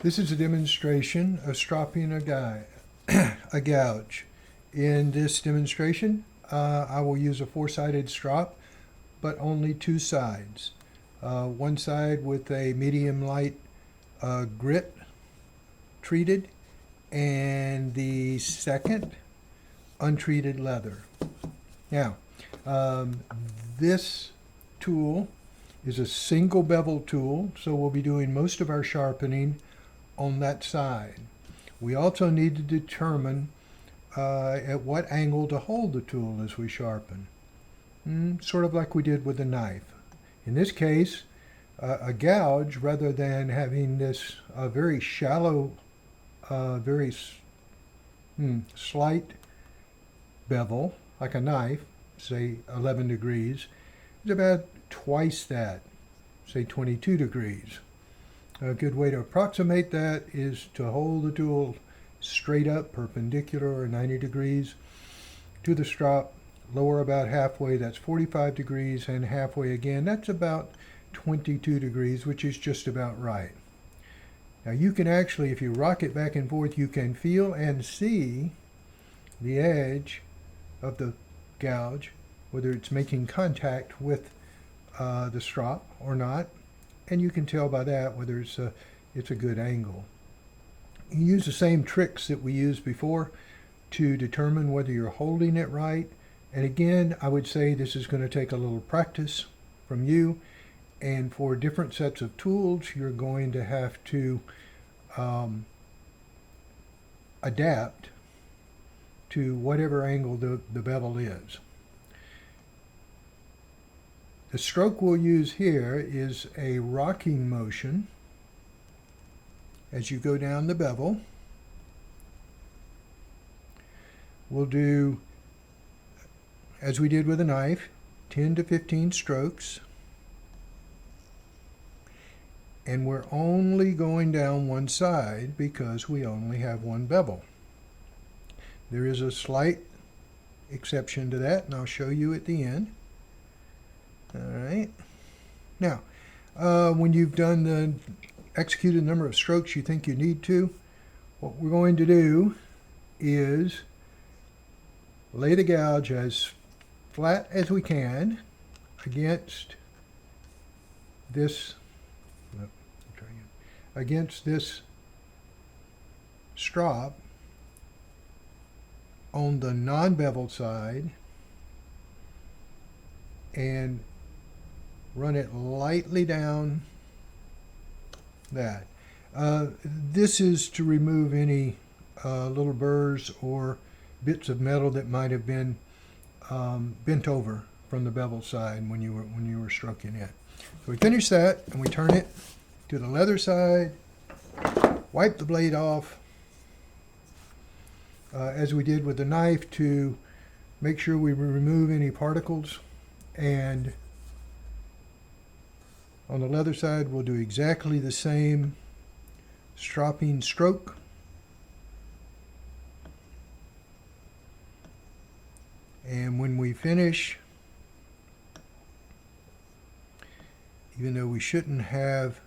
This is a demonstration of stropping a gouge. In this demonstration, I will use a four-sided strop, but only two sides. One side with a medium light grit treated, and the second untreated leather. Now, this tool is a single bevel tool, so we'll be doing most of our sharpening on that side. We also need to determine at what angle to hold the tool as we sharpen, sort of like we did with the knife. In this case, a gouge, rather than having this very shallow, very slight bevel, like a knife, say 11 degrees, is about twice that, say 22 degrees. A good way to approximate that is to hold the tool straight up, perpendicular, or 90 degrees to the strop, lower about halfway, that's 45 degrees, and halfway again, that's about 22 degrees, which is just about right. Now you can actually, if you rock it back and forth, you can feel and see the edge of the gouge, whether it's making contact with the strop or not, and you can tell by that whether it's a good angle. You use the same tricks that we used before to determine whether you're holding it right. And again, I would say this is going to take a little practice from you. And for different sets of tools, you're going to have to adapt to whatever angle the bevel is. The stroke we'll use here is a rocking motion as you go down the bevel. We'll do, as we did with a knife, 10 to 15 strokes. And we're only going down one side because we only have one bevel. There is a slight exception to that, and I'll show you at the end. All right. Now, when you've done the executed number of strokes you think you need to, what we're going to do is lay the gouge as flat as we can against this strop on the non-beveled side, and run it lightly down that. This is to remove any little burrs or bits of metal that might have been bent over from the bevel side when you were stroking it. So we finish that and we turn it to the leather side, wipe the blade off as we did with the knife to make sure we remove any particles, and on the leather side we'll do exactly the same stropping stroke. And when we finish, even though we shouldn't have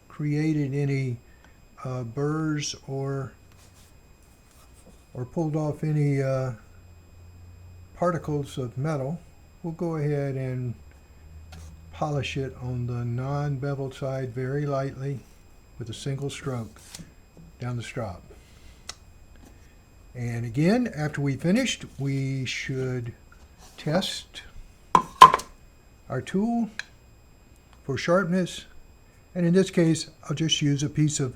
created any burrs or pulled off any particles of metal, we'll go ahead and polish it on the non-beveled side very lightly with a single stroke down the strop. And again, after we finished, we should test our tool for sharpness. And in this case, I'll just use an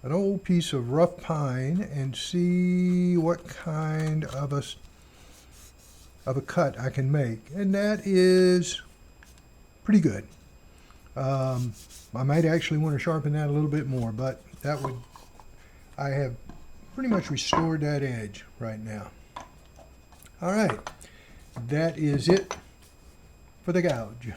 old piece of rough pine and see what kind of a cut I can make. And that is pretty good. I might actually want to sharpen that a little bit more, but I have pretty much restored that edge right now. All right, that is it for the gouge.